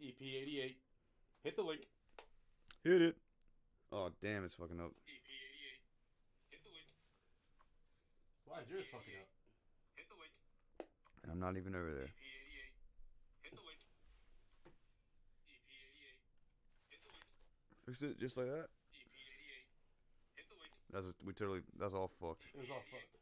EP88. Hit the link. Hit it. Oh, damn, it's fucking up. EP88. Hit the link. Why is yours fucking up? Hit the link. And I'm not even over there. EP88. Hit the link. EP88. Hit the link. Fix it just like that? EP88. Hit the link. That's all fucked. It was all fucked.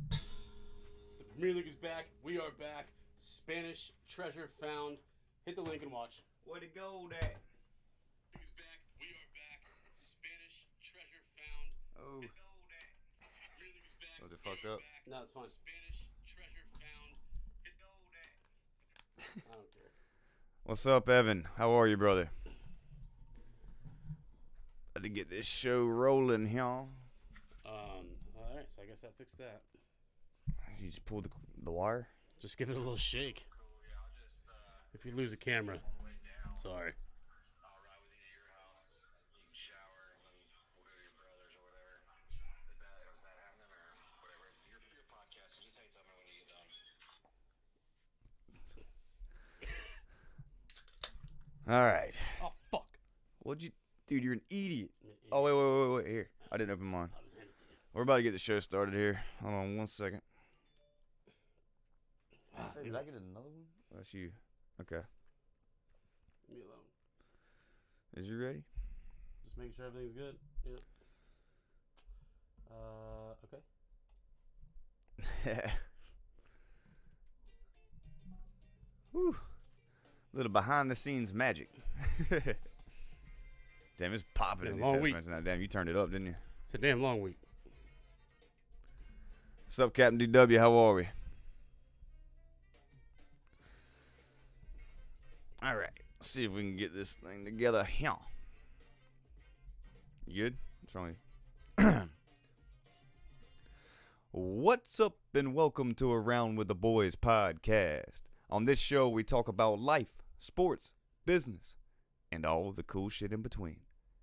The Premier League is back. We are back. Spanish treasure found. Hit the link and watch. Where'd it go, that? He's back. We are back. Spanish treasure found. Oh. Hit the Premier League is back. Was it We fucked are up? back. No, it's fine. Spanish treasure found. Hit the I don't care. What's up, Evan? How are you, brother? Had to get this show rolling, y'all. All right. So I guess that fixed that. You just pulled the wire? Just give it a little shake. If you lose a camera, sorry. I'll ride with you to your house. You can shower, and then we'll go to your brother's or whatever. Is that happening or whatever? Your podcast. Just say something when you get done. All right. Oh fuck! What'd you... Dude, you're an idiot. Oh, wait. Here. I didn't open mine. I'll just hand it to you. We're about to get the show started here. Hold on 1 second. Did I get another one? That's you. Okay. Leave me alone. Is you ready? Just making sure everything's good. Yeah. Okay. Whew. Little behind the scenes magic. Damn, it's popping Been in a these long week. headphones now. Damn, you turned it up, didn't you? It's a damn long week. What's up, Captain DW? How are we? All right. Let's see if we can get this thing together. Yeah. You good? What's wrong with you? What's up, and welcome to Around with the Boys podcast. On this show, we talk about life, sports, business, and all the cool shit in between.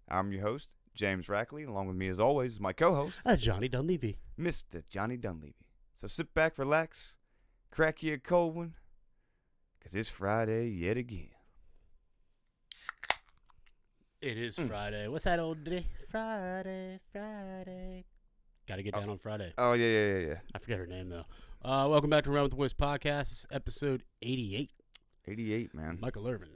I'm your host, James Rackley. Along with me, as always, is my co-host, Johnny Dunleavy. Mr. Johnny Dunleavy. So sit back, relax, crack you a cold one, because it's Friday yet again. It is Friday. What's that old day? Friday. Got to get down on Friday. Oh, yeah. I forget her name, though. Welcome back to Around with the Boys podcast. This is episode 88. 88, man. Michael Irvin.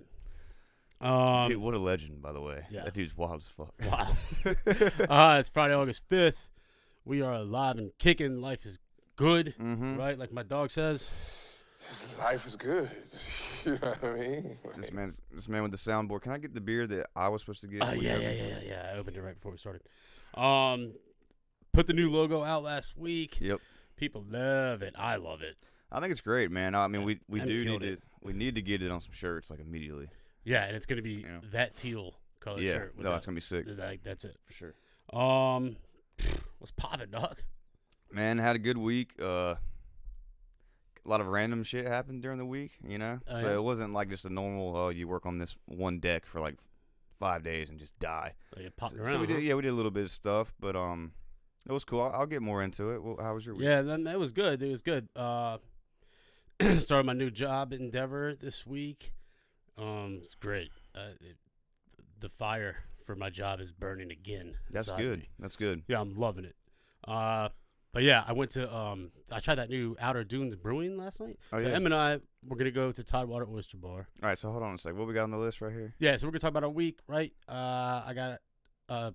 Dude, what a legend, by the way. Yeah. That dude's wild as fuck. Wow. It's Friday, August 5th. We are alive and kicking. Life is good, right? Like my dog says. Life is good. You know what I mean? This man with the soundboard. Can I get the beer that I was supposed to get? Yeah. I opened it right before we started. Put the new logo out last week. Yep. People love it. I love it. I think it's great, man. I mean, we And do killed need it. we need to get it on some shirts like immediately. Yeah, and it's gonna be that teal color Yeah, shirt. with no, that- it's gonna be sick That's it. for sure. What's poppin', dog? Man, had a good week. A lot of random shit happened during the week, you know. Oh, So yeah? it wasn't like just a normal. You work on this one deck for like 5 days and just die. Like it popped So around. we did, huh? we did a little bit of stuff, but it was cool. I'll get more into it. Well, how was your week? Yeah, that was good. It was good. Started my new job endeavor this week. It's great. The fire for my job is burning again. That's inside good. me. That's good. Yeah, I'm loving it. But yeah, I went to I tried that new Outer Dunes Brewing last night. Oh, so yeah. Em and I we're gonna go to Tidewater Oyster Bar. All right, so hold on a sec. What we got on the list right here? Yeah, so we're gonna talk about our week, right? I got a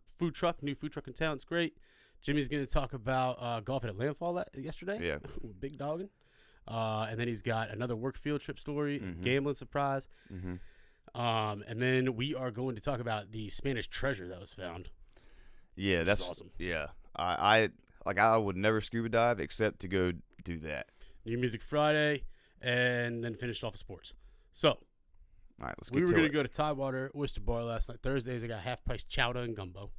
new food truck in town. It's great. Jimmy's gonna talk about golf at Landfall yesterday. Yeah. Big dogging. And then he's got another work field trip story, Mhm. gambling surprise. Mm-hmm. And then we are going to talk about the Spanish treasure that was found. Yeah, Which that's is awesome. Yeah, I would never scuba dive except to go do that. New Music Friday, and then finished off with sports. So All right, let's get we were to going it. to go to Tidewater Oyster Bar last night. Thursdays, I got half-price chowder and gumbo.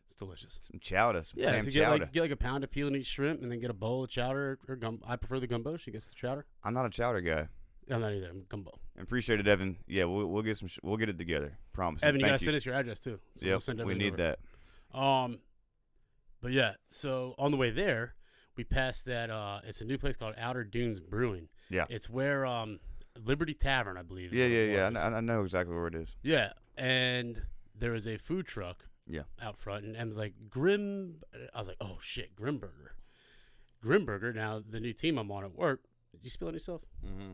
It's delicious. Some chowder, some Yeah, damn so chowder. get like a pound of peel and eat shrimp, and then get a bowl of chowder or gumbo. I prefer the gumbo. She gets the chowder. I'm not a chowder guy. I'm not either. I'm gumbo. Appreciate it, Evan. Yeah, we'll get we'll get it together. Promise. Evan, you Thank gotta send us your address too. So Yep, we'll send we everything need over. that. But yeah, so on the way there, we passed that. It's a new place called Outer Dunes Brewing. Yeah. It's where Liberty Tavern, I believe. is Yeah, what it yeah, was. yeah. I know exactly where it is. Yeah, and there was a food truck. Yeah. Out front, and Em's like Grim. I was like, oh shit, Grimburger. Grimburger. Now the new team I'm on at work. Did you spill on yourself? Mm-hmm.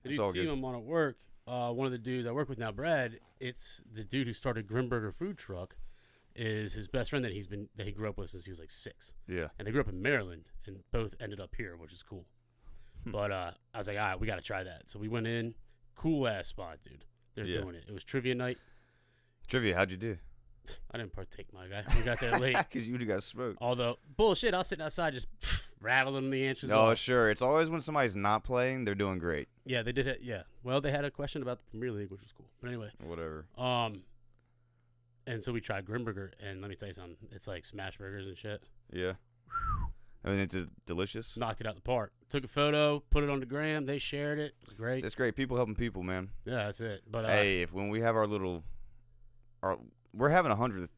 The It's new all team good. I'm on at work. One of the dudes I work with now, Brad. It's the dude who started Grimburger Food Truck. Is his best friend that he grew up with since he was like 6. Yeah. And they grew up in Maryland, and both ended up here, which is cool. But I was like, all right, we got to try that. So we went in. Cool ass spot, dude. They're doing it. It was trivia night. Trivia, how'd you do? I didn't partake, my guy. We got there late. Because you would have got smoked. Although, bullshit, I was sitting outside just rattling the answers Oh, off. sure. It's always when somebody's not playing, they're doing great. Yeah, they did it. Yeah. Well, they had a question about the Premier League, which was cool. But anyway. Whatever. And so we tried Grimburger, and let me tell you something. It's like smash burgers and shit. Yeah. I mean, it's delicious. Knocked it out the park. Took a photo, put it on the gram. They shared it. It was great. It's great. People helping people, man. Yeah, that's it. But Hey, when we have we're having 100th,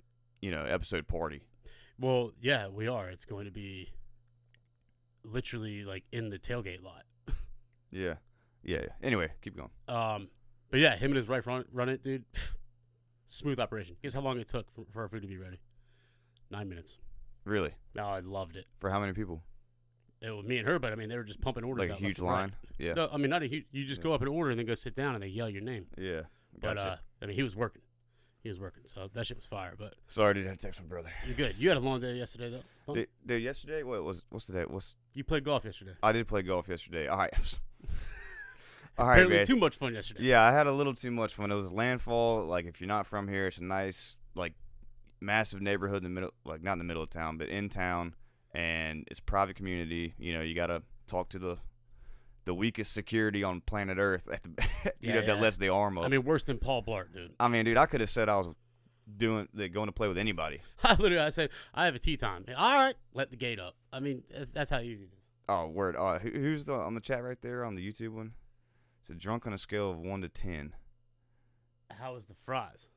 episode party. well, yeah, we are. It's going to be literally like in the tailgate lot. Yeah. Yeah. Anyway, keep going. But yeah, him and his wife run it, dude. Smooth operation. Guess how long it took for our food to be ready? 9 minutes. Really? No, I loved it. For how many people? It was me and her, but I mean, they were just pumping orders Like a out huge left and right. line? Yeah. No, I mean, not a huge. You just go up and order and then go sit down and they yell your name. Yeah. But Gotcha. I mean, he was working. So that shit was fire. But Sorry, dude. I had to text my brother. you're good. You had a long day yesterday, though. Fun? Dude, yesterday, what's the day? You played golf yesterday. I did play golf yesterday. All right. All right, Apparently man. too much fun yesterday. Yeah, I had a little too much fun. It was landfall. Like, if you're not from here, it's a nice, like, massive neighborhood in the middle, like, not in the middle of town, but in town, and it's a private community. You got to talk to the weakest security on planet Earth at the, that lets the arm up. I mean, worse than Paul Blart, dude. I mean, dude, I could have said I was going to play with anybody. I said, I have a tea time. All right, let the gate up. I mean, that's how easy it is. Oh, word. Who's on the chat right there on the YouTube one? It's a drunk on a scale of 1 to 10. How was the fries?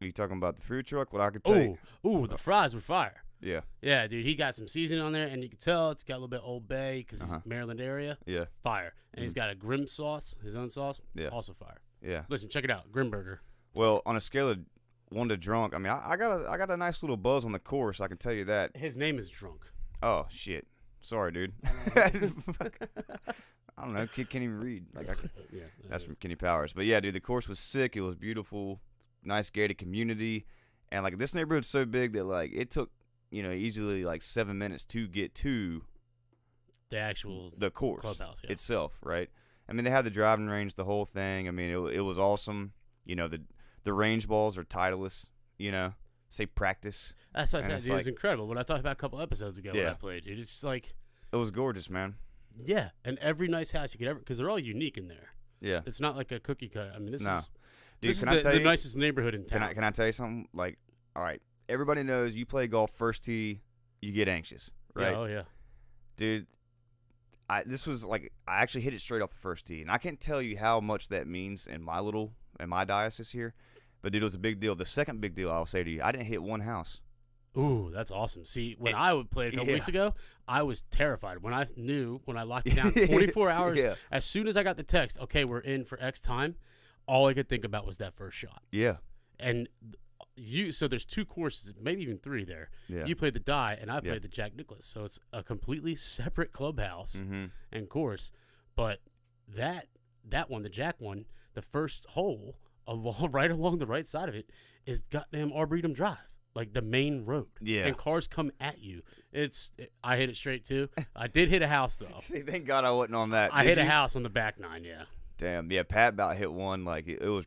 Are you talking about the food truck? What I could take? Ooh, the fries were fire. Yeah. Yeah, dude, he got some seasoning on there, and you can tell it's got a little bit Old Bay because it's Maryland area. Yeah. Fire. And he's got a Grim sauce, his own sauce. Yeah. Also fire. Yeah. Listen, check it out, Grimburger. Well, on a scale of 1 to drunk, I mean, I got a nice little buzz on the course. I can tell you that. His name is Drunk. Oh shit. Sorry, dude. I don't know. Kid can't even read. Yeah, That's from Kenny Powers. But yeah, dude, the course was sick. It was beautiful. Nice gated community, and like this neighborhood's so big that like it took easily like 7 minutes to get to the actual the course clubhouse itself. Right. I mean, they had the driving range, the whole thing. I mean, it was awesome. The range balls are Titleist. Say practice. That's what I And said. it's Dude, it was like- incredible. What I talked about a couple episodes ago when Yeah. I played, dude. It's just like, It was gorgeous, man. yeah, and every nice house you could ever, because they're all unique in there. Yeah. It's not like a cookie cutter. I mean, this No. is Dude, this can is I the, tell the you? nicest neighborhood in town. Can I tell you something? Like, all right, everybody knows you play golf first tee, you get anxious, right? Yeah, oh yeah. Dude, this was like I actually hit it straight off the first tee, and I can't tell you how much that means in my diocese here. But dude, it was a big deal. The second big deal I'll say to you, I didn't hit one house. Ooh, that's awesome. See, when I would play a couple yeah. weeks ago, I was terrified. When I locked it down 24 hours, Yeah. as soon as I got the text, okay, we're in for X time, all I could think about was that first shot. Yeah. And so there's 2 courses, maybe even 3 there. Yeah. You played the Die, and I played Yeah. the Jack Nicklaus. So it's a completely separate clubhouse Mm-hmm. and course. But that one, the Jack one, the first hole right along the right side of it is goddamn Arboretum Drive. Like the main road. Yeah. And cars come at you. I hit it straight too. I did hit a house though. See, thank God I wasn't on that. I Did hit a you? house on the back 9, yeah. Damn. Yeah, Pat about hit one. Like it was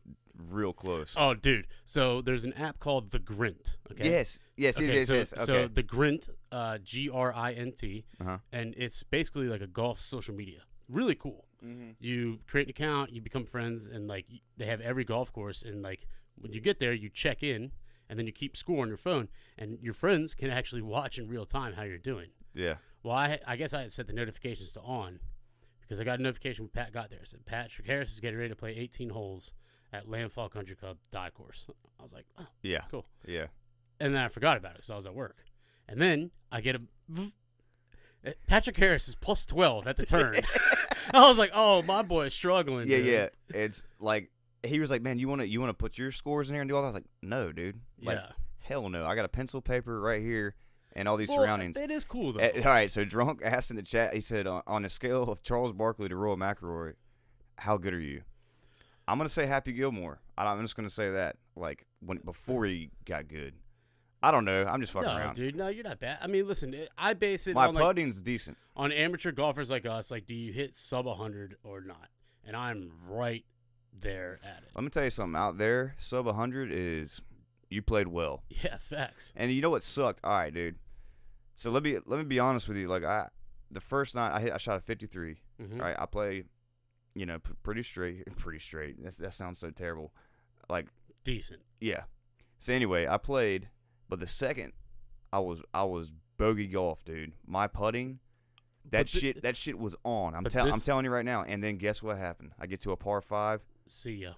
real close. Oh, dude. So there's an app called The Grint. Okay. Yes. Yes. Okay, Yes. so, Yes. Okay. so The Grint, GRINT, Uh-huh. and it's basically like a golf social media. Really cool. Mm-hmm. You create an account, you become friends, and like they have every golf course. And like when you get there, you check in, and then you keep score on your phone, and your friends can actually watch in real time how you're doing. Yeah. Well, I guess I had set the notifications to on because I got a notification when Pat got there. It said Patrick Harris is getting ready to play 18 holes at Landfall Country Club Die Course. I was like, oh, Yeah. cool. Yeah. And then I forgot about it, so I was at work. And then I get Patrick Harris is plus 12 at the turn. I was like, oh, my boy is struggling. Yeah, dude. yeah. It's like he was like, man, you want to put your scores in here and do all that? I was like, no, dude. Like, Yeah. hell no. I got a pencil paper right here and all these surroundings. It is cool, though. All right, so Drunk asked in the chat, he said, on a scale of Charles Barkley to Roy McIlroy, how good are you? I'm going to say Happy Gilmore. I'm just going to say that, like, before he got good. I don't know. I'm just fucking No, around. dude. No, you're not bad. I mean, listen, I base it My on, putting's decent. on amateur golfers like us. Like, do you hit sub 100 or not? And I'm right there at it. Let me tell you something. Out there, sub 100 is you played well. Yeah, facts. And you know what sucked? All right, dude. So let me be honest with you. Like the first night I shot a 53. Mhm. All right, I play, pretty straight. Pretty straight. That sounds so terrible. Like Decent. yeah. So anyway, I played, but the second I was bogey golf, dude. My putting, that shit was on. I'm telling you right now. And then guess what happened? I get to a par 5. See ya.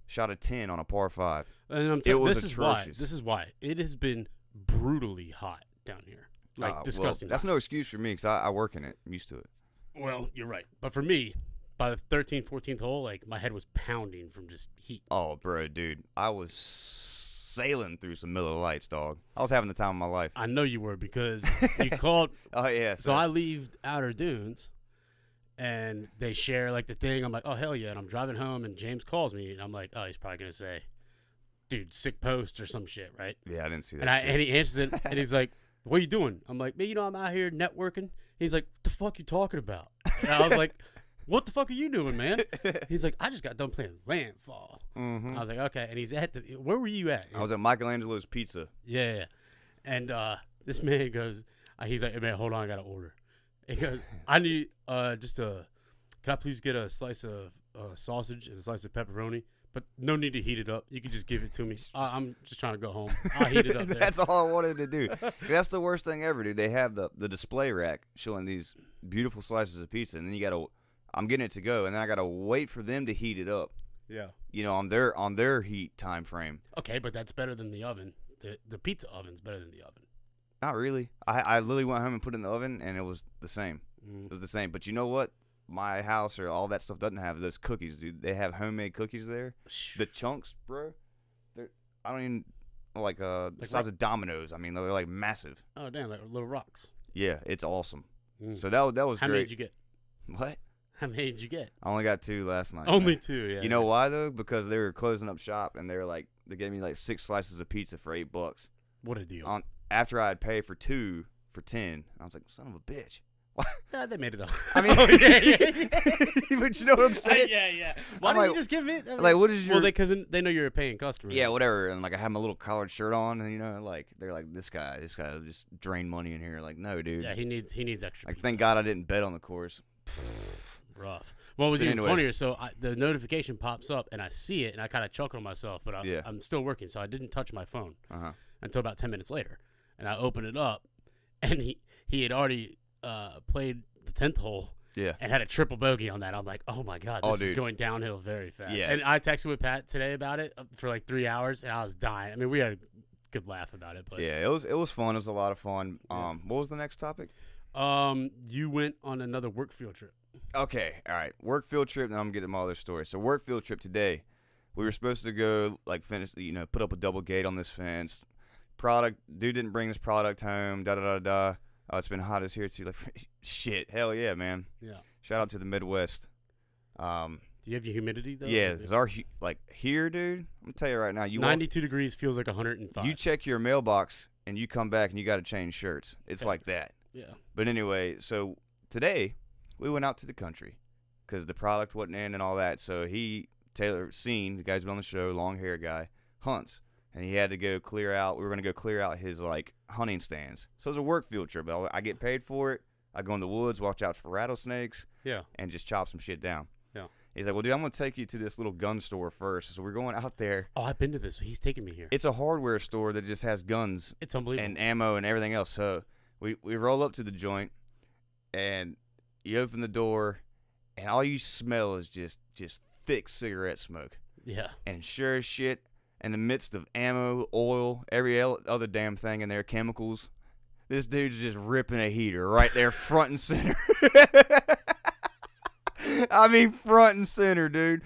Shot a 10 on a par 5. And I'm It was this is why. atrocious. This is why it has been brutally hot down here. Like Well, disgusting. that's hot. no excuse for me because I work in it. I'm used to it. Well, you're right. But for me, by the 13th, 14th hole, like my head was pounding from just heat. Oh, bro, dude. I was sailing through some Miller Lights, dog. I was having the time of my life. I know you were because you called. Oh, yeah. So I leave Outer Dunes, and they share like the thing. I'm like, oh hell yeah! And I'm driving home, and James calls me, and I'm like, oh, he's probably gonna say, dude, sick post or some shit, right? Yeah, I didn't see that And shit. and he answers it, and he's like, what are you doing? I'm like, man, I'm out here networking. He's like, what the fuck you talking about? And I was like, what the fuck are you doing, man? He's like, I just got done playing Landfall. Mhm. I was like, okay. And he's at where were you at? I was at Michelangelo's Pizza. Yeah. And this man goes, he's like, hey, man, hold on, I got to order. He goes, I need can I please get a slice of sausage and a slice of pepperoni? But no need to heat it up. You can just give it to me. I'm just trying to go home. I'll heat it up there. That's all I wanted to do. That's the worst thing ever, dude. They have the display rack showing these beautiful slices of pizza, and then I'm getting it to go, and then I got to wait for them to heat it up. Yeah. On their heat time frame. Okay, but that's better than the oven. The pizza oven's better than the oven. Not really. I literally went home and put it in the oven, and it was the same. It was the same. But you know what? My house or all that stuff doesn't have those cookies, dude. They have homemade cookies there. The chunks, bro. I don't even the size of dominoes. I mean, they're like massive. Oh damn, like little rocks. Yeah, it's awesome. Mm. So that was How great. many did you get? What? How many did you get? I only got 2 last night. Only man. 2. Yeah. You know why though? Because they were closing up shop, and they gave me like 6 slices of pizza for $8. What a deal. After I'd pay for 2 for 10, I was like, son of a bitch. Nah, they made it up. I mean, but you know what I'm saying? yeah. Why I'm don't like- you just give me? Like, what is your? Well, because they know you're a paying customer. yeah, whatever. And like, I have my little collared shirt on, and they're like, this guy will just drain money in here. Like, no, dude. Yeah, he needs extra. Like, pizza. thank God I didn't bet on the course. Rough. Well, it was But even anyway. funnier. So the notification pops up, and I see it, and I kind of chuckle to myself, but Yeah. I'm still working, so I didn't touch my phone Uh-huh. until about 10 minutes later. And I open it up, and he had already played the 10th hole Yeah. and had a triple bogey on that. I'm like, oh my God, this is dude. going downhill very fast. Yeah. And I texted with Pat today about it for like 3 hours, and I was dying. I mean, we had a good laugh about it. But Yeah, it was fun. It was a lot of fun. Yeah. What was the next topic? You went on another work field trip. Okay, all right. Work field trip, and I'm getting my other story. So work field trip today, we were supposed to go finish, put up a double gate on this fence. Dude didn't bring his product home. Da da da da. It's been hot as here too. Like shit, hell yeah, man. Yeah. Shout out to the Midwest. Do you have your humidity though? Yeah, because here, dude. I'm gonna tell you right now. 92 degrees feels like 105. You check your mailbox and you come back and you got to change shirts. It's like that. Yeah. But anyway, so today we went out to the country because the product wasn't in and all that. So Taylor Scene, the guy's been on the show, long hair guy, hunts, and he had to go clear out. We were gonna go clear out his hunting stands. So it was a work field trip. I get paid for it. I go in the woods, watch out for rattlesnakes, Yeah. and just chop some shit down. Yeah. He's like, well, dude, I'm gonna take you to this little gun store first. So we're going out there. Oh, I've been to this. He's taking me here. It's a hardware store that just has guns It's unbelievable. and ammo and everything else. So we roll up to the joint, and you open the door, and all you smell is just thick cigarette smoke. Yeah. And sure as shit, in the midst of ammo, oil, every other damn thing in there, chemicals, This dude's just ripping a heater right there, front and center. I mean, front and center, dude.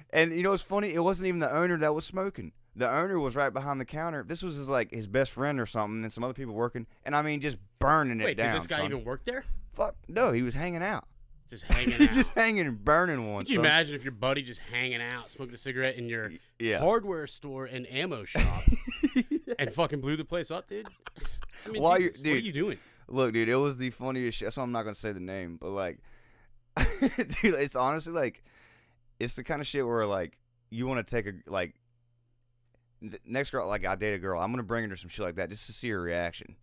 And you know what's funny? It wasn't even the owner that was smoking. The owner was right behind the counter. This was his best friend or something, and some other people working. And I mean, just burning it down. Wait, did this guy even work there? Fuck no, he was hanging out. Just hanging out. Just hanging and burning one. Could you imagine if your buddy just hanging out, smoking a cigarette in your hardware store and ammo shop, and fucking blew the place up, dude? I mean, Jesus, what are you doing? Look, dude, it was the funniest shit. That's why I'm not gonna say the name, but like, dude, it's honestly like, it's the kind of shit where like you want to take a like. Next girl, like I date a girl, I'm gonna bring her to some shit like that just to see her reaction.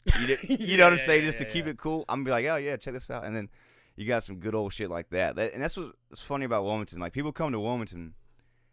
You know what I'm saying? Just to keep it cool. I'm gonna be like, oh yeah, check this out, and then you got some good old shit like that. And that's what's funny about Wilmington. Like people come to Wilmington,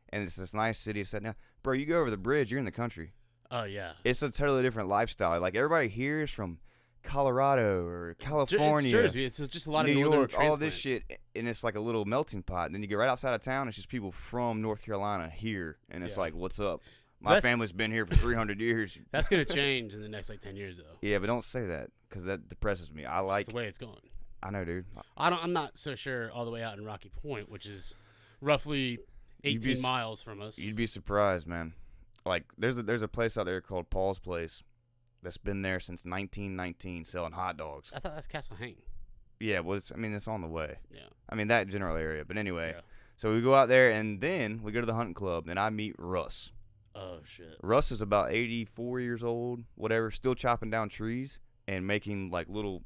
and it's this nice city. It's now, bro, you go over the bridge, you're in the country. Oh yeah, it's a totally different lifestyle. Like everybody here is from Colorado or California, it's Jersey. It's just a lot New of York, all this shit, and it's like a little melting pot. And then you get right outside of town, it's just people from North Carolina here, and it's like, what's up? My family's been here for 300 years. That's going to change in the next, 10 years, though. Yeah, but don't say that, because that depresses me. It's the way it's going. I know, dude. I'm not so sure all the way out in Rocky Point, which is roughly 18 miles from us. You'd be surprised, man. Like, there's a place out there called Paul's Place that's been there since 1919 selling hot dogs. I thought that's Castle Hang. Yeah, well, it's on the way. Yeah. I mean, that general area. But anyway, so we go out there, and then we go to the hunting club, and I meet Russ. Oh, shit. Russ is about 84 years old, whatever, still chopping down trees and making, like, little,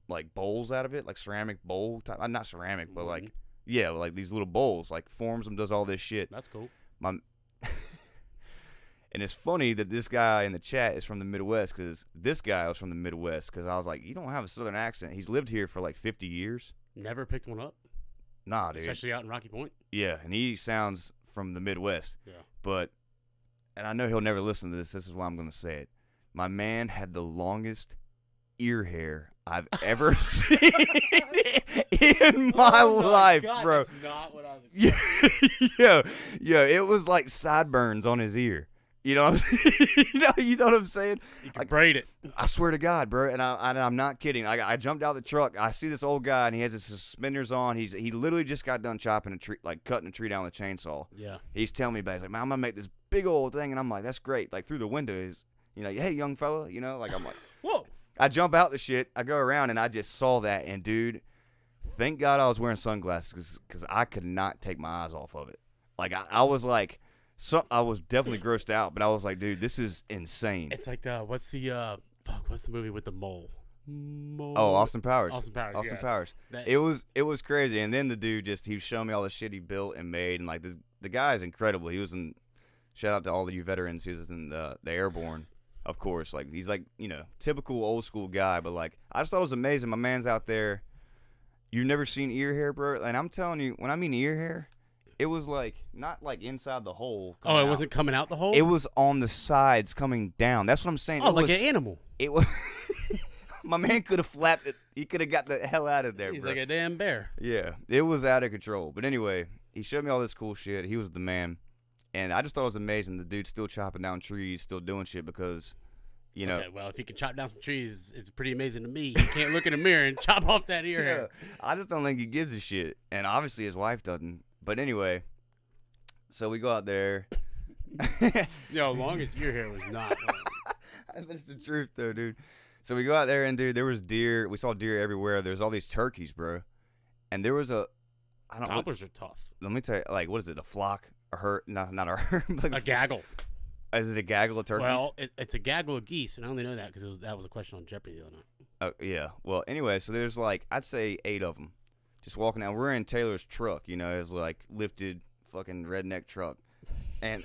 like, bowls out of it, like ceramic bowl type. Not ceramic, but, like, yeah, like these little bowls. Like, forms them, does all this shit. That's cool. And it's funny that this guy in the chat is from the Midwest, because this guy was from the Midwest, because I was like, you don't have a Southern accent. He's lived here for, 50 years. Never picked one up? Nah, dude. Especially out in Rocky Point? Yeah, and he sounds from the Midwest. Yeah. But... and I know he'll never listen to this. This is why I'm going to say it. My man had the longest ear hair I've ever seen in my life, God, bro. That's not what I was expecting. Yo, it was like sideburns on his ear. You know what I'm saying? you know what I'm saying? You can braid it. I swear to God, bro, and I'm not kidding. I jumped out the truck. I see this old guy, and he has his suspenders on. He literally just got done chopping a tree, like cutting a tree down with a chainsaw. Yeah. He's telling me about it. He's like, man, I'm gonna make this big old thing, and I'm like, that's great. Like through the window is, hey, young fella, like I'm like, whoa. I jump out the shit. I go around, and I just saw that, and dude, thank God I was wearing sunglasses, because I could not take my eyes off of it. Like I was like. So I was definitely grossed out, but I was like, dude, this is insane. It's like what's the movie with the mole? Oh, Austin Powers. Austin Powers. It was crazy. And then the dude he was showing me all the shit he built and made, and like the guy is incredible. He was in, shout out to all of you veterans. He was in the Airborne, of course. Like he's like, typical old school guy, but like I just thought it was amazing. My man's out there. You've never seen ear hair, bro? And I'm telling you, when I mean ear hair, it was like not like inside the hole. Oh, it wasn't coming out the hole? It was on the sides coming down. That's what I'm saying. Oh, like an animal. It was. My man could have flapped it. He could have got the hell out of there, He's bro. like a damn bear. Yeah, it was out of control. But anyway, he showed me all this cool shit. He was the man. And I just thought it was amazing. The dude's still chopping down trees, still doing shit because, Okay, well, if he can chop down some trees, it's pretty amazing to me. He can't look in the mirror and chop off that ear hair. I just don't think he gives a shit. And obviously his wife doesn't. But anyway, so we go out there. Long as ear hair was not. That's the truth, though, dude. So we go out there, and, dude, there was deer. We saw deer everywhere. There's all these turkeys, bro. And there was Gobblers are tough. Let me tell you, like, what is it, a flock? A herd? Not a herd. But a gaggle. Is it a gaggle of turkeys? Well, it's a gaggle of geese, and I only know that because that was a question on Jeopardy the other night. Yeah. Well, anyway, so there's, like, I'd say 8 of them just walking down. We're in Taylor's truck, it's like lifted fucking redneck truck. And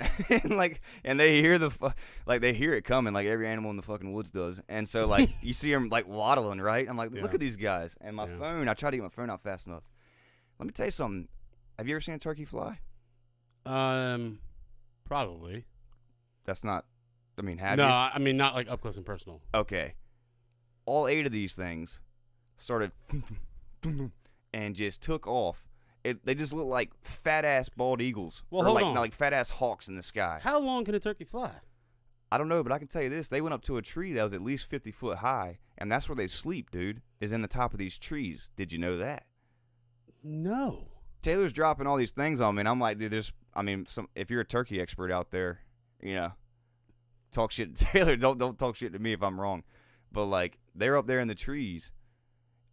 they hear they hear it coming like every animal in the fucking woods does. And so like you see them like waddling, right? I'm like, look at these guys. And my phone, I try to get my phone out fast enough. Let me tell you something. Have you ever seen a turkey fly? Probably. That's not. I mean, have you? No, I mean not like up close and personal. Okay. All 8 of these things started and just took off. They just look like fat ass bald eagles, well, or hold like on. like fat ass hawks in the sky. How long can a turkey fly? I don't know, but I can tell you this. They went up to a tree that was at least 50 foot high, and that's where they sleep, dude, is in the top of these trees. Did you know that? No. Taylor's dropping all these things on me, and I'm like, dude, if you're a turkey expert out there, talk shit to Taylor. Don't talk shit to me if I'm wrong. But, like, they're up there in the trees.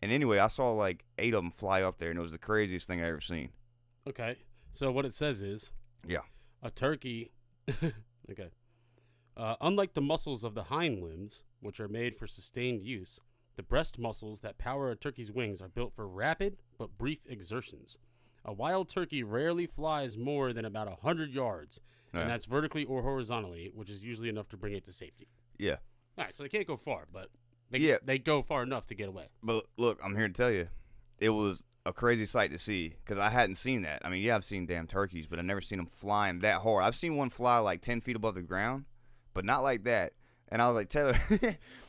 And anyway, I saw, like, 8 of them fly up there, and it was the craziest thing I ever seen. Okay. So what it says is, Yeah. a turkey, okay. Unlike the muscles of the hind limbs, which are made for sustained use, the breast muscles that power a turkey's wings are built for rapid but brief exertions. A wild turkey rarely flies more than about 100 yards, and that's vertically or horizontally, which is usually enough to bring it to safety. Yeah. All right, so they can't go far, but they go far enough to get away. But look, I'm here to tell you, it was a crazy sight to see because I hadn't seen that. I mean, yeah, I've seen damn turkeys, but I've never seen them flying that hard. I've seen one fly like 10 feet above the ground, but not like that. And I was like, Taylor,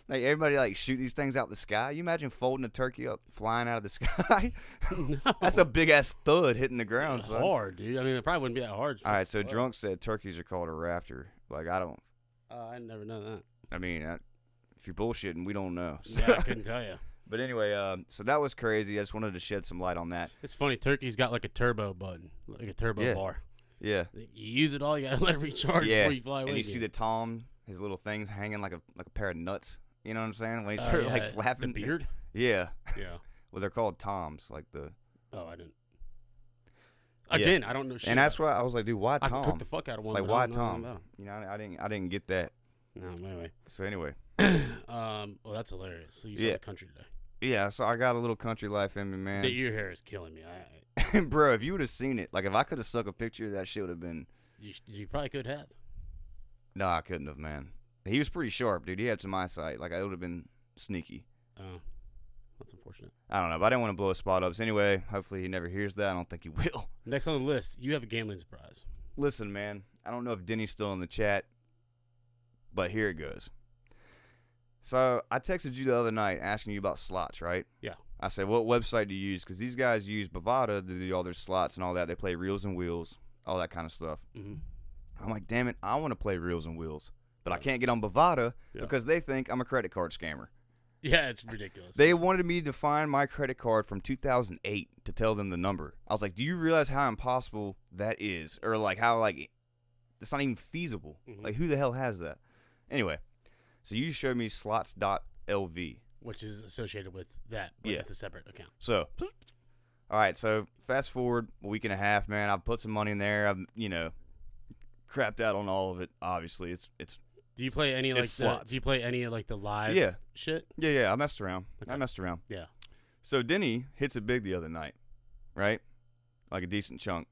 like everybody like shoot these things out the sky. You imagine folding a turkey up, flying out of the sky? No. That's a big ass thud hitting the ground, son. Hard, dude. I mean, it probably wouldn't be that hard. All right, so Drunk said turkeys are called a raptor. Like, I don't. I never know that. I mean, if you're bullshitting, we don't know. So. Yeah, I couldn't tell you. But anyway, so that was crazy. I just wanted to shed some light on that. It's funny. Turkey's got like a turbo button, like a turbo bar. Yeah. You use it all. You gotta let it recharge before you fly away. And you see the Tom, his little things hanging like a pair of nuts. You know what I'm saying? When he started like flapping. The beard. Yeah. Yeah. Well, they're called Toms, like the. Oh, I didn't. Again, I don't know shit. And that's why I was like, dude, why Tom? I could cook the fuck out of one. Like, why Tom? You know, I didn't get that. No, anyway. So anyway. Well, that's hilarious. So you saw the country today. Yeah, so I got a little country life in me, man. Your hair is killing me. Bro, if you would have seen it, like if I could have sucked a picture, that shit would have been. You probably could have. No, I couldn't have, man. He was pretty sharp, dude. He had some eyesight. Like, it would have been sneaky. Oh, that's unfortunate. I don't know, but I didn't want to blow his spot up. So anyway, hopefully he never hears that. I don't think he will. Next on the list, you have a gambling surprise. Listen, man, I don't know if Denny's still in the chat, but here it goes. So I texted you the other night asking you about slots, right? Yeah. I said, what website do you use? Because these guys use Bovada to do all their slots and all that. They play Reels and Wheels, all that kind of stuff. Mm-hmm. I'm like, damn it, I want to play Reels and Wheels. But I can't get on Bovada because they think I'm a credit card scammer. Yeah, it's ridiculous. They wanted me to find my credit card from 2008 to tell them the number. I was like, do you realize how impossible that is? Or, like, how, like, it's not even feasible. Mm-hmm. Like, who the hell has that? Anyway, so you showed me slots.lv. Which is associated with that, but it's a separate account. So, all right, so fast forward a week and a half, man. I've put some money in there. I've, crapped out on all of it. Obviously, it's. Do you play any like slots. Do you play any of like the live shit? Yeah. I messed around. Okay. Yeah. So Denny hits it big the other night, right? Like a decent chunk.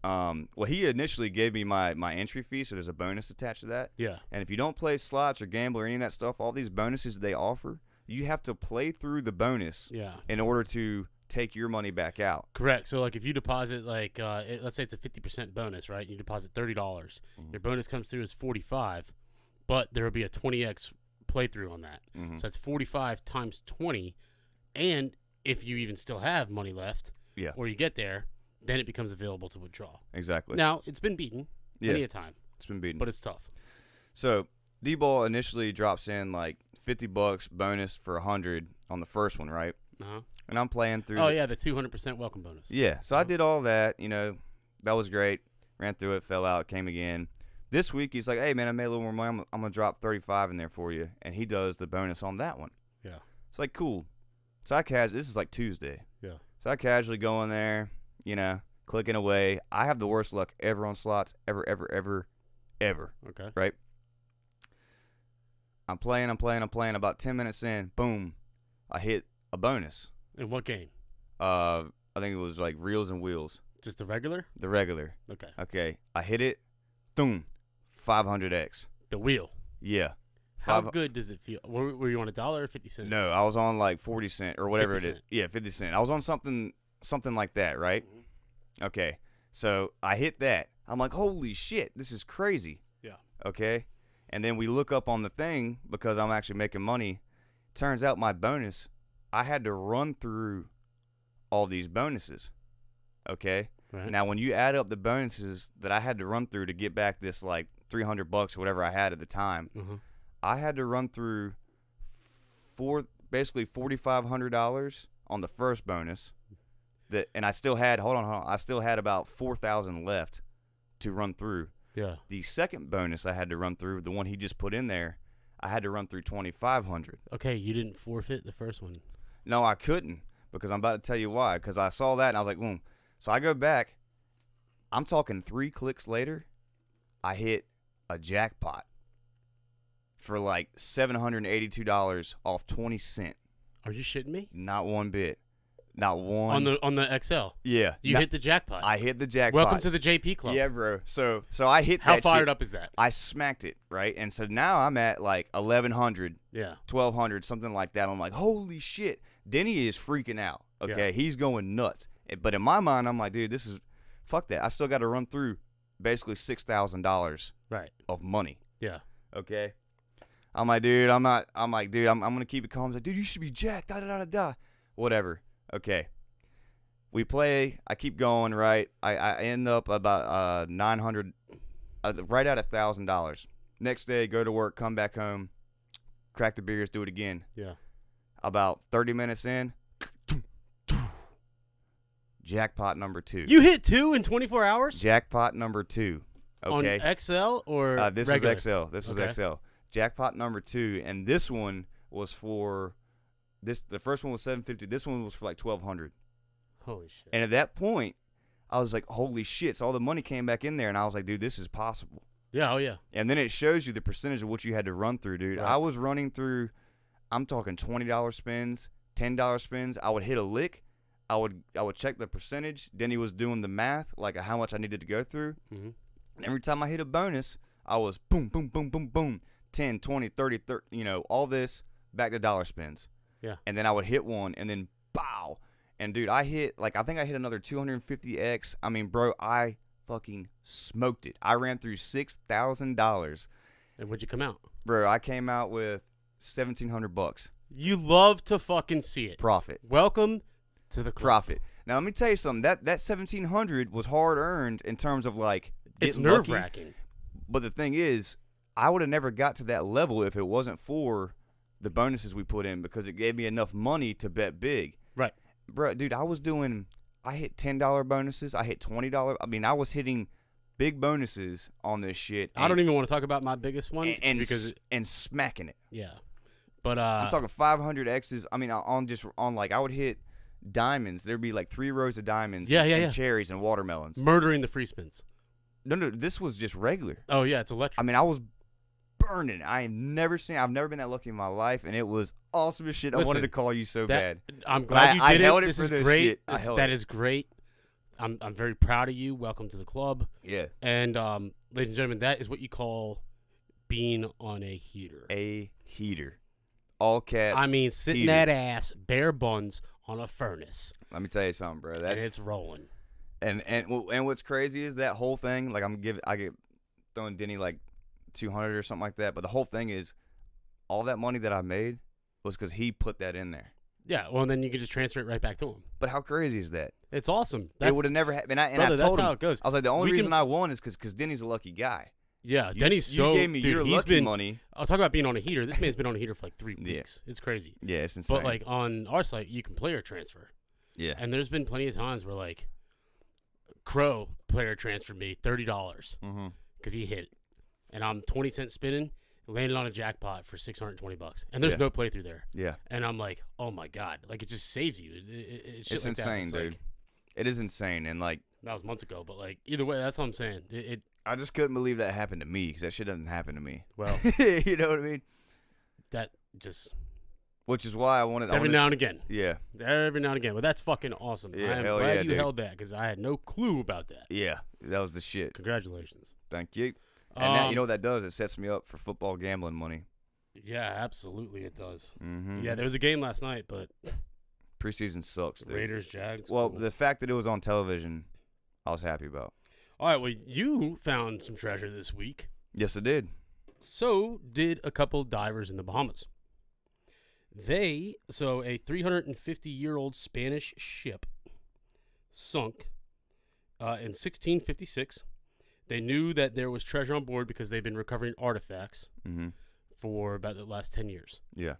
Well, he initially gave me my entry fee, so there's a bonus attached to that. Yeah. And if you don't play slots or gamble or any of that stuff, all these bonuses they offer, you have to play through the bonus. Yeah. In order to take your money back out. Correct. So, like, if you deposit, like, let's say it's a 50% bonus, right? You deposit $30. Mm-hmm. Your bonus comes through as $45, but there will be a 20x playthrough on that. Mm-hmm. So that's 45 times 20, and if you even still have money left, or you get there, then it becomes available to withdraw. Exactly. Now, it's been beaten many a time. It's been beaten. But it's tough. So, D-Ball initially drops in, like, $50 bonus for 100 on the first one, right? Uh-huh. And I'm playing through. Oh, the 200% welcome bonus. Yeah. So I did all that. That was great. Ran through it, fell out, came again. This week, he's like, hey, man, I made a little more money. I'm going to drop 35 in there for you. And he does the bonus on that one. Yeah. It's like, cool. So this is like Tuesday. Yeah. So I casually go in there, clicking away. I have the worst luck ever on slots, ever. Okay. Right? I'm playing. About 10 minutes in, boom, I hit a bonus. In what game? I think it was like Reels and Wheels. Just the regular? The regular. Okay. I hit it. Boom. 500x. The wheel. Yeah. How good does it feel? Were you on $1 or 50 cents? No, I was on like 40 cents or whatever it is. Yeah, 50 cents. I was on something like that, right? Mm-hmm. Okay. So I hit that. I'm like, holy shit, this is crazy. Yeah. Okay. And then we look up on the thing because I'm actually making money. Turns out my bonus, I had to run through all these bonuses. Okay. Right. Now, when you add up the bonuses that I had to run through to get back this like $300 or whatever I had at the time. Mhm. I had to run through basically $4,500 on the first bonus. And I still had I still had about 4,000 left to run through. Yeah. The second bonus I had to run through, the one he just put in there, I had to run through 2,500. Okay, you didn't forfeit the first one. No, I couldn't, because I'm about to tell you why. Because I saw that and I was like, boom. So I go back. I'm talking 3 clicks later, I hit a jackpot for like $782 off 20 cents. Are you shitting me? Not one bit. Not one. On the XL. Yeah. You hit the jackpot. I hit the jackpot. Welcome to the JP Club. Yeah, bro. So I hit How that fired shit. up is that? I smacked it, right? And so now I'm at like 1,100, Yeah. 1,200, something like that. I'm like, holy shit. Denny is freaking out. Okay. Yeah. He's going nuts. But in my mind, I'm like, dude, fuck that. I still got to run through basically $6,000 Right. of money. Yeah. Okay. I'm like, dude, I'm going to keep it calm. He's like, dude, you should be jacked. Da, da, da, da. Whatever. Okay. We play. I keep going, right? I end up about 900, right at $1,000. Next day, go to work, come back home, crack the beers, do it again. Yeah. About 30 minutes in, jackpot number 2. You hit 2 in 24 hours? Jackpot number 2. Okay. On XL or This regular? was XL. This was Okay. XL. Jackpot number 2, and this one was for this. The first one was $750. This one was for like $1,200. Holy shit. And at that point, I was like, holy shit. So all the money came back in there, and I was like, dude, this is possible. Yeah, oh yeah. And then it shows you the percentage of what you had to run through, dude. Right. I was running through, I'm talking $20 spins, $10 spins. I would hit a lick. I would check the percentage. Then he was doing the math, like how much I needed to go through. Mhm. And every time I hit a bonus, I was boom, boom, boom, boom, boom, 10, 20, 30, all this, back to dollar spins. Yeah. And then I would hit one, and then bow. And, dude, I think I hit another 250X. I mean, bro, I fucking smoked it. I ran through $6,000. And what'd you come out? Bro, I came out with $1,700 You love to fucking see it. profit. Welcome to the club. Profit. Now, let me tell you something. That $1,700 was hard earned in terms of, like, It's getting lucky. nerve-wracking. But the thing is, I would have never got to that level if it wasn't for the bonuses we put in, because it gave me enough money to bet big. Right. Bro, dude, I hit $10 bonuses. I hit $20. I mean, I was hitting big bonuses on this shit. I don't even want to talk about my biggest one and smacking it. yeah. But I'm talking 500 X's. I mean, I would hit diamonds. There'd be like 3 rows of diamonds. and cherries and watermelons. murdering the free spins. No, this was just regular. Oh yeah, it's electric. I mean, I was burning. I've never been that lucky in my life, and it was awesome as shit. I Listen, wanted to call you so bad. I'm glad you did held it This for is this great. shit. I held That it. is great. I'm very proud of you. Welcome to the club. Yeah. And ladies and gentlemen, that is what you call being on a heater. A heater. All caps. I mean, sitting heater. that ass bare buns on a furnace, Let me tell you something, bro. and it's rolling. And what's crazy is that whole thing. Like I get throwing Denny like 200 or something like that. But the whole thing is, all that money that I made was because he put that in there. Yeah, well, then you can just transfer it right back to him. But how crazy is that? It's awesome. It would have never happened. And brother, I that's told him, how it goes. I was like, the only We reason can- I won is because Denny's a lucky guy. Yeah, You- Denny's you so gave me dude, your he's lucky been, money. I'll talk about being on a heater. This man's been on a heater for like 3 Yeah. weeks. It's crazy. Yeah, it's insane. But like on our site, you can player transfer. yeah, And there's been plenty of times where like Crow player transferred me $30 mm-hmm. because he hit it, and I'm 20 cents spinning, landed on a jackpot for $620, and there's Yeah. no playthrough there. yeah. And I'm like, oh my god, like it just saves you. It's shit It's like that. insane, It's dude. like, It is insane, and like that was months ago, but like either way, that's what I'm saying. It I just couldn't believe that happened to me because that shit doesn't happen to me. well, You know what I mean? that just Which is why I wanted. it's every now and again. Yeah, Every now and again, but that's fucking awesome. Yeah, I am hell glad yeah, you dude. held that because I had no clue about that. yeah. That was the shit. Congratulations. Thank you. And that, you know what that does? It sets me up for football gambling money. Yeah, absolutely, it does. Mm-hmm. Yeah, there was a game last night, but Preseason sucks, dude. Raiders, Jags. Well, cool. the fact that it was on television, I was happy about. All right, well, you found some treasure this week. Yes, I did. So did a couple divers in the Bahamas. A 350-year-old Spanish ship sunk in 1656. They knew that there was treasure on board because they've been recovering artifacts Mm-hmm. for about the last 10 years. Yeah.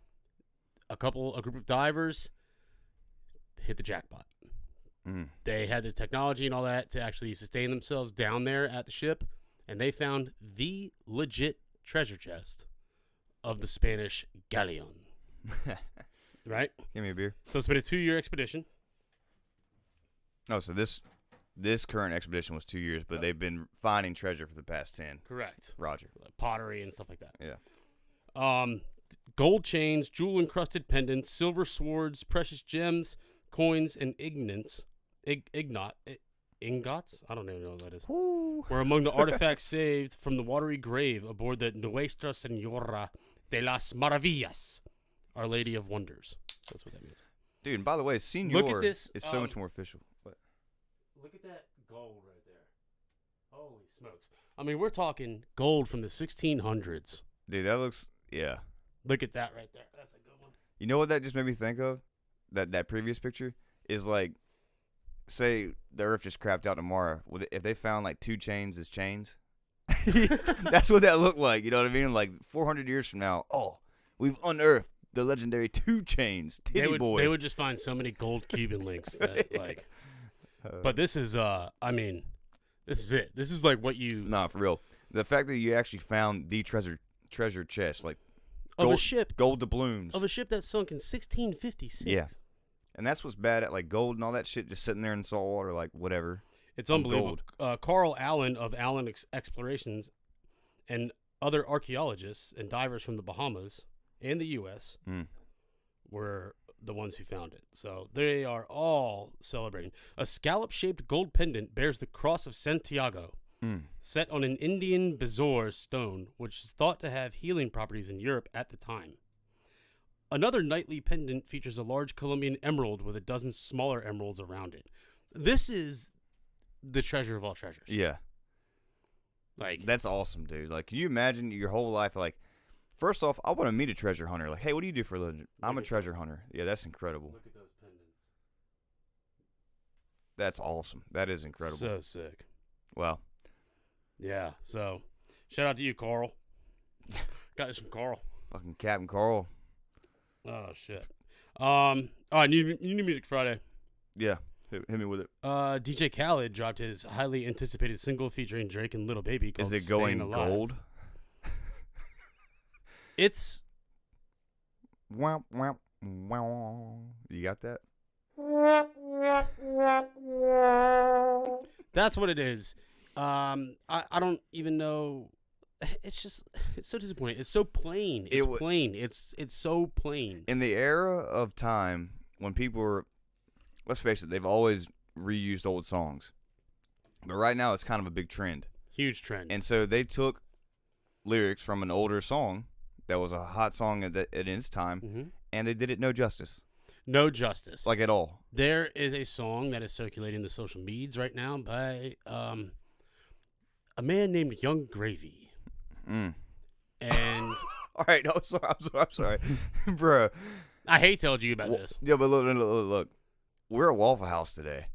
A group of divers hit the jackpot. Mm. They had the technology and all that to actually sustain themselves down there at the ship, and they found the legit treasure chest of the Spanish galleon. Right? Give me a beer. So it's been a 2-year expedition. Oh, so this current expedition was 2 years, but they've been finding treasure for the past 10. Correct. Roger. Like pottery and stuff like that. Yeah. Gold chains, jewel-encrusted pendants, silver swords, precious gems, coins, and ingots. I don't even know what that is. Were among the artifacts saved from the watery grave aboard the Nuestra Senora de las Maravillas, Our Lady of Wonders. That's what that means. Dude, and by the way, Senor Look at this, is so much more official. What? Look at that gold right there. Holy smokes. I mean, we're talking gold from the 1600s. Dude, that looks, yeah. Look at that right there. That's a good one. You know what that just made me think of? That previous picture is like, say the Earth just crapped out tomorrow. If they found like 2 chains as chains, that's what that looked like. You know what I mean? Like 400 years from now, we've unearthed the legendary 2 chains. Titty boy. They would just find so many gold Cuban links that like. But this is this is it. This is like what you Nah, for real. The fact that you actually found the treasure chest, like of a ship gold doubloons of a ship that sunk in 1656. Yeah. And that's what's bad at like gold and all that shit just sitting there in salt water, like whatever. It's unbelievable. Carl Allen of Allen Explorations and other archaeologists and divers from the Bahamas and the U.S. Were the ones who found it. So they are all celebrating. A scallop-shaped gold pendant bears the Cross of Santiago, set on an Indian bezoar stone, which is thought to have healing properties in Europe at the time. Another knightly pendant features a large Colombian emerald with a dozen smaller emeralds around it. This is the treasure of all treasures. Yeah. Like, that's awesome, dude. Like, can you imagine your whole life? Like, first off, I want to meet a treasure hunter. Like, hey, what do you do for a living? I'm a treasure hunter. Yeah, that's incredible. look at those pendants. That's awesome. That is incredible. So sick. Wow. Yeah. So, shout out to you, Carl. Got some Carl. Fucking Captain Carl. Oh shit. All right, new music Friday. Yeah. Hit me with it. DJ Khaled dropped his highly anticipated single featuring Drake and Lil Baby called Is it going Staying Alive. gold? It's Wow, wow, wow. You got that? that's what it is. I don't even know. It's so disappointing. It's so plain. It's plain. It's so plain. In the era of time when people were, let's face it, they've always reused old songs. But right now it's kind of a big trend. Huge trend. And so they took lyrics from an older song that was a hot song at its time, and they did it no justice. No justice. Like at all. There is a song that is circulating the social medias right now by a man named Young Gravy. And all right, I'm sorry. Bro. I hate told you about this. Yeah, but look. We're at Waffle House today.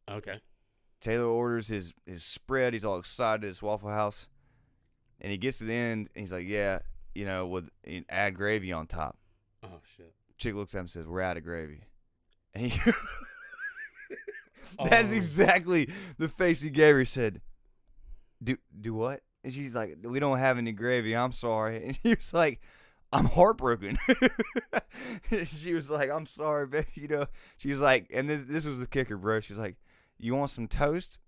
Okay. Taylor orders his spread. He's all excited. It's Waffle House. And he gets to the end, and he's like, yeah, with add gravy on top. Oh, shit. Chick looks at him and says, we're out of gravy. And he that's exactly the face he gave her. He said, do what? And she's like, we don't have any gravy. I'm sorry. And he was like, I'm heartbroken. She was like, I'm sorry, babe. She's like, and this was the kicker, bro. She's like, you want some toast?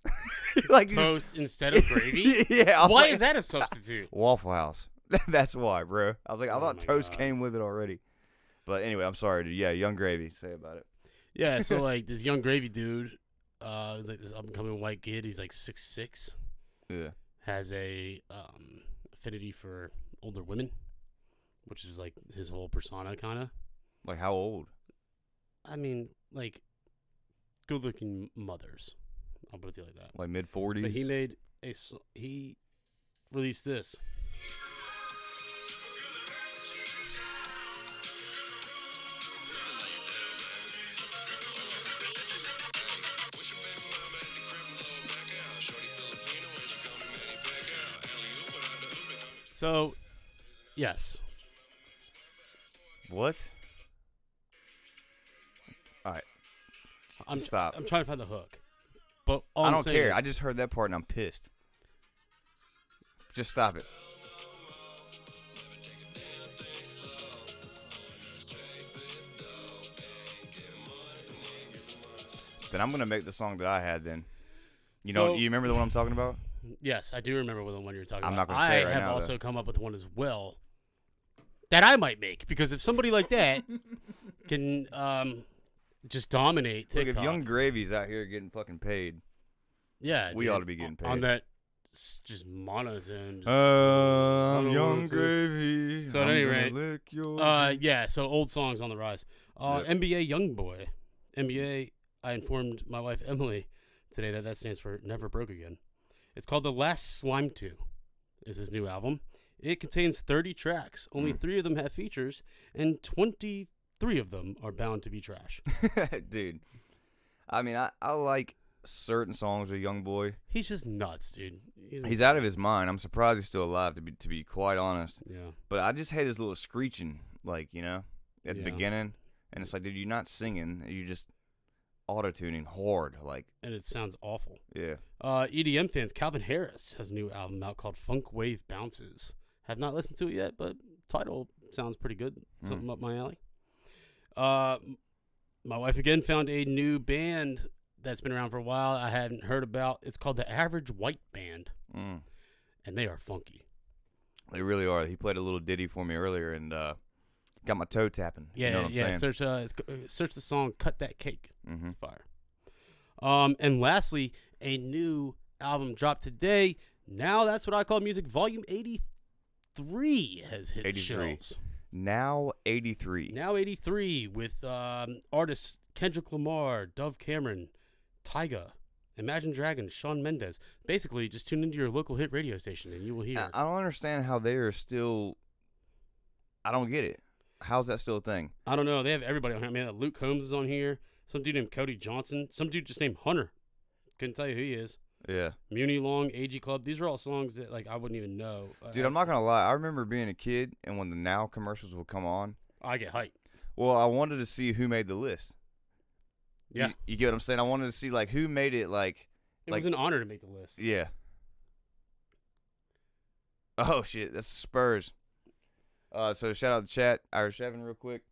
Like toast instead of gravy? Yeah. Why is that a substitute? Waffle House. That's why, bro. I was like, I thought toast God. came with it already. But anyway, I'm sorry, dude. Yeah, Young Gravy. Say about it. Yeah, so like this Young Gravy dude, he's like this up and coming white kid. He's like 6'6". Yeah. Has a affinity for older women, which is like his whole persona, kind of. Like how old? I mean, like good-looking mothers. I'll put it to you like that. Like mid-40s? But he released this. So, yes. What? All right. Stop. I'm trying to find the hook. But all I I'm don't saying care. is- I just heard that part and I'm pissed. Just stop it. Then I'm gonna make the song that I had. Then, you know, you remember the one I'm talking about? Yes, I do remember the one you're talking I'm about. not gonna say it I right have now, also though. come up with one as well that I might make, because if somebody like that can just dominate Look, TikTok, if Young Gravy's out here getting fucking paid, yeah, we dude, ought to be getting paid. on that just monotone. just- I'm I Young don't wanna Gravy. So at I'm any gonna rate, lick your yeah, so old songs on the rise. Yep. NBA Youngboy. NBA, I informed my wife Emily today that stands for Never Broke Again. It's called The Last Slime 2, is his new album. It contains 30 tracks. Only 3 of them have features, and 23 of them are bound to be trash. Dude. I mean, I like certain songs with Young Boy. He's just nuts, dude. He's out of his mind. I'm surprised he's still alive, to be quite honest. Yeah. But I just hate his little screeching, like, you know, at the Yeah. beginning. And it's like, dude, you're not singing. You're just auto-tuning hard. Like, And it sounds awful. yeah. EDM fans, Calvin Harris has a new album out called Funk Wave Bounces. Have not listened to it yet, but title sounds pretty good. Something up my alley. My wife again found a new band that's been around for a while I hadn't heard about. It's called the Average White Band, and they are funky. They really are. He played a little ditty for me earlier and got my toe tapping. Yeah, you know what I'm saying? Search the song "Cut That Cake." Mm-hmm. Fire. And lastly, a new album dropped today. Now That's What I Call Music, Volume 83 has hit the 83. shelves. Now 83. Now 83 with artists Kendrick Lamar, Dove Cameron, Tyga, Imagine Dragons, Shawn Mendes. Basically, just tune into your local hit radio station and you will hear. I don't understand how they are still. I don't get it. How's that still a thing? I don't know. They have everybody on here. Man, Luke Combs is on here. Some dude named Cody Johnson. Some dude just named Hunter. Couldn't tell you who he is. Yeah. Muni Long, AG Club. These are all songs that like I wouldn't even know. Dude, I'm not going to lie. I remember being a kid and when the Now commercials would come on. I get hyped. Well, I wanted to see who made the list. Yeah. You get what I'm saying? I wanted to see, like, who made it, like. It was an honor to make the list. Yeah. Oh, shit. That's Spurs. So shout out to chat. Irish Evan real quick.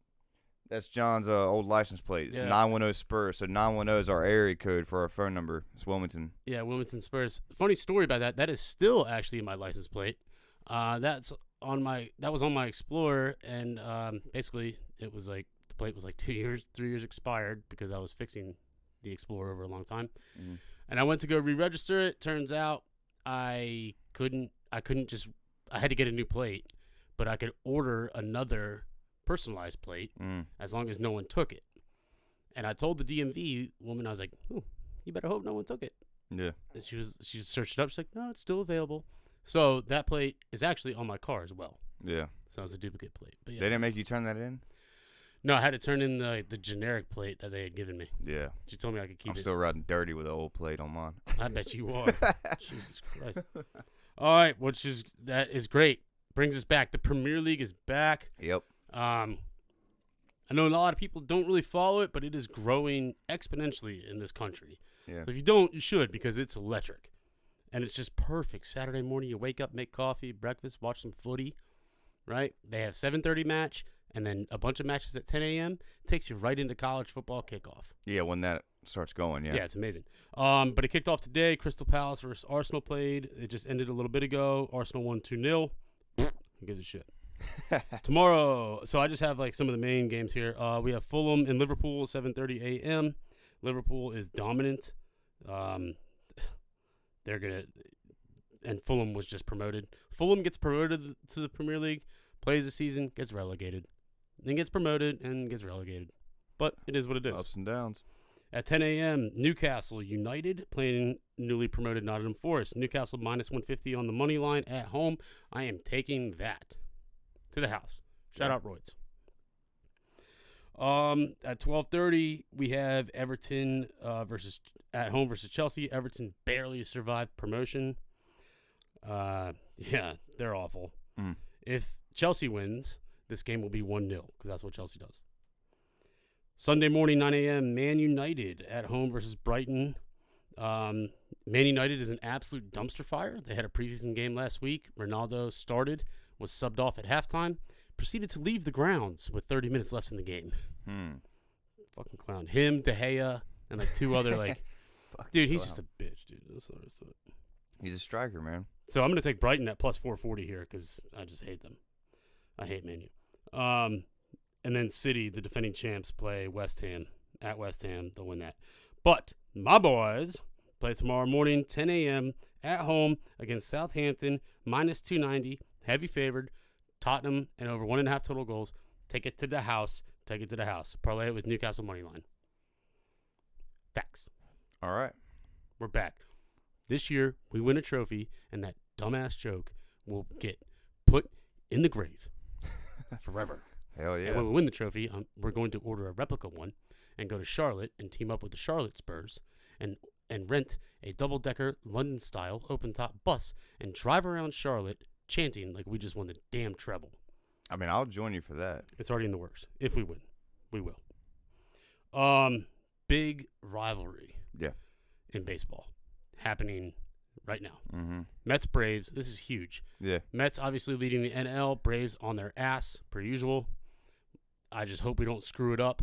That's John's old license plate. It's 910 Spurs. So 910 is our area code for our phone number. It's Wilmington. Yeah, Wilmington Spurs. Funny story about that. That is still actually my license plate. That was on my Explorer, and basically it was like the plate was like 3 years expired because I was fixing the Explorer over a long time. Mm. And I went to go re-register it. Turns out I had to get a new plate, but I could order another personalized plate as long as no one took it. And I told the DMV woman, I was like, "Ooh, you better hope no one took it." Yeah. And she searched it up. She's like, "No, it's still available." So that plate is actually on my car as well. Yeah. So it's a duplicate plate. But yeah, They didn't make you turn that in? No, I had to turn in the generic plate that they had given me. Yeah. She told me I could keep I'm it. still riding dirty with an old plate on mine. I bet you are. Jesus Christ. All right, that is great. Brings us back. The Premier League is back. Yep. I know a lot of people don't really follow it, but it is growing exponentially in this country. Yeah. So if you don't, you should, because it's electric. And it's just perfect. Saturday morning, you wake up, make coffee, breakfast, watch some footy, right? They have 7:30 match, and then a bunch of matches at 10 a.m. Takes you right into college football kickoff. Yeah, when that starts going, yeah. Yeah, it's amazing. But it kicked off today. Crystal Palace versus Arsenal played. It just ended a little bit ago. Arsenal won 2-0. Who gives a shit? Tomorrow, so I just have like some of the main games here. We have Fulham and Liverpool, 7:30 a.m. Liverpool is dominant. They're gonna, and Fulham was just promoted. Fulham gets promoted to the Premier League, plays the season, gets relegated, then gets promoted and gets relegated. But it is what it is. Ups and downs. At 10 a.m., Newcastle United playing newly promoted Nottingham Forest. Newcastle minus 150 on the money line at home. I am taking that to the house. Shout out Royds. At 12:30, we have Everton at home versus Chelsea. Everton barely survived promotion. Yeah, they're awful. If Chelsea wins, this game will be 1-0 because that's what Chelsea does. Sunday morning, 9 a.m., Man United at home versus Brighton. Man United is an absolute dumpster fire. They had a preseason game last week. Ronaldo started, was subbed off at halftime, proceeded to leave the grounds with 30 minutes left in the game. Fucking clown. Him, De Gea, and like two other dude, he's just a bitch, dude. That's what it's doing. He's a striker, man. So I'm going to take Brighton at plus 440 here because I just hate them. I hate Man U. And then City, the defending champs, play West Ham at West Ham. They'll win that. But my boys play tomorrow morning, 10 a.m. at home against Southampton, minus 290, heavy favored, Tottenham, and over 1.5 total goals. Take it to the house. Take it to the house. Parlay it with Newcastle money line. Facts. All right. We're back. This year, we win a trophy, and that dumbass joke will get put in the grave forever. Hell yeah. And when we win the trophy, we're going to order a replica one and go to Charlotte and team up with the Charlotte Spurs and rent a double-decker London-style open-top bus and drive around Charlotte chanting like we just won the damn treble. I mean, I'll join you for that. It's already in the works. If we win, we will. Big rivalry. Yeah. In baseball happening right now. Mm-hmm. Mets Braves. This is huge. Yeah. Mets obviously leading the NL. Braves on their ass per usual. I just hope we don't screw it up,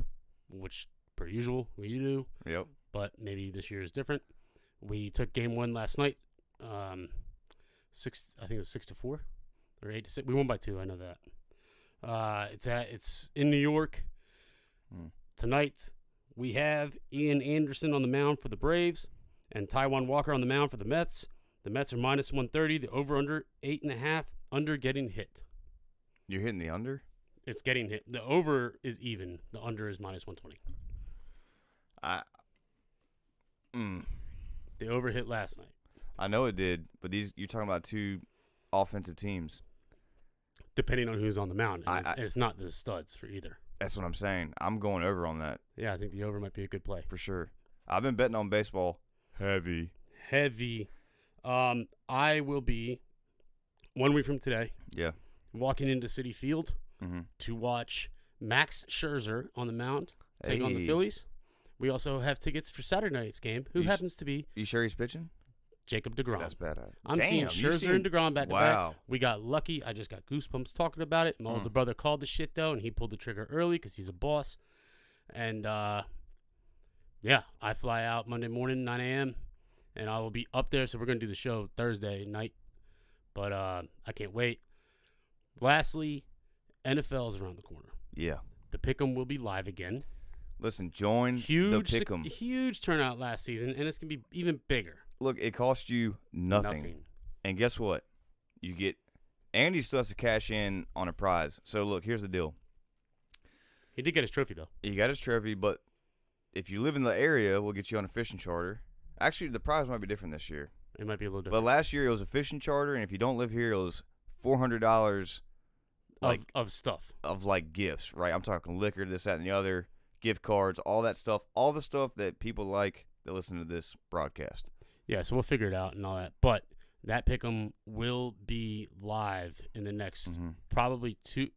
which per usual we do. Yep. But maybe this year is different. We took game one last night. I think it was 6-4 or 8-6. We won by 2. I know that. It's in New York. Tonight we have Ian Anderson on the mound for the Braves and Taijuan Walker on the mound for the Mets. The Mets are minus 130. The over/under 8.5. Under getting hit. You're hitting the under? It's getting hit. The over is even. The under is minus 120. The over hit last night. I know it did, but you're talking about two offensive teams. Depending on who's on the mound. And it's not the studs for either. That's what I'm saying. I'm going over on that. Yeah, I think the over might be a good play. For sure. I've been betting on baseball heavy. I will be 1 week from today. Yeah. Walking into Citi Field to watch Max Scherzer on the mound take on the Phillies. We also have tickets for Saturday night's game. Who happens to be? You sure he's pitching? Jacob DeGrom. That's bad. I'm seeing Scherzer and DeGrom back to back. Wow. We got lucky. I just got goosebumps talking about it. My older brother called the shit, though, and he pulled the trigger early because he's a boss. And, yeah, I fly out Monday morning, 9 a.m., and I will be up there. So we're going to do the show Thursday night. But I can't wait. Lastly, NFL is around the corner. Yeah. The Pick'em will be live again. Listen, join the Pick'em. Huge turnout last season, and it's going to be even bigger. Look, it cost you nothing. And guess what? You get Andy still has to cash in on a prize. So, look, here's the deal. He did get his trophy, though. He got his trophy, but if you live in the area, we'll get you on a fishing charter. Actually, the prize might be different this year. It might be a little different. But last year, it was a fishing charter, and if you don't live here, it was $400 of stuff. Of, like, gifts, right? I'm talking liquor, this, that, and the other, gift cards, all that stuff, all the stuff that people like that listen to this broadcast. Yeah, so we'll figure it out and all that. But that Pick'em will be live in the next probably 2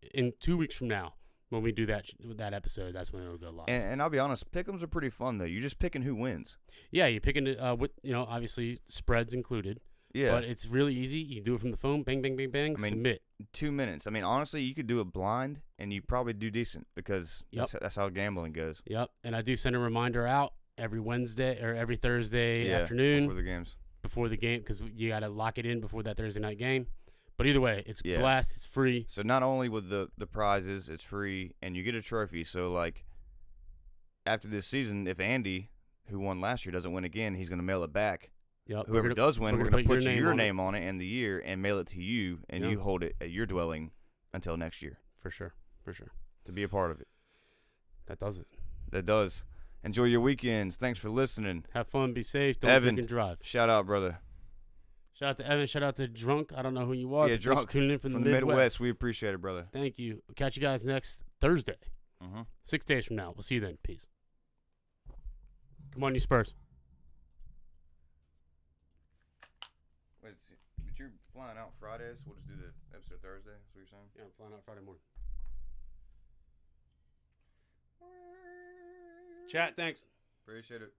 weeks from now. When we do that episode, that's when it'll go live. And I'll be honest, Pick'ems are pretty fun, though. You're just picking who wins. Yeah, you're picking with obviously spreads included. Yeah. But it's really easy. You do it from the phone, bang, bang, bang, bang, submit. 2 minutes. I mean, honestly, you could do it blind, and you probably do decent because that's how gambling goes. Yep. And I do send a reminder out every Wednesday or every Thursday afternoon. Before the game, because you got to lock it in before that Thursday night game. But either way, it's a blast. It's free. So not only with the prizes, it's free, and you get a trophy. So, like, after this season, if Andy, who won last year, doesn't win again, he's going to mail it back. Yep. Whoever does win, we're going to put your name on it and the year and mail it to you, and you hold it at your dwelling until next year. For sure. To be a part of it. That does it. That does. Enjoy your weekends. Thanks for listening. Have fun. Be safe. Don't drink and drive. Shout out, brother. Shout out to Evan. Shout out to Drunk. I don't know who you are. Yeah, Drunk. Tuning in from the Midwest. We appreciate it, brother. Thank you. We'll catch you guys next Thursday. 6 days from now. We'll see you then. Peace. Come on, you Spurs. Wait, but you're flying out Friday, so we'll just do the Episode Thursday. That's what you're saying? Yeah, I'm flying out Friday morning. Chat, thanks. Appreciate it.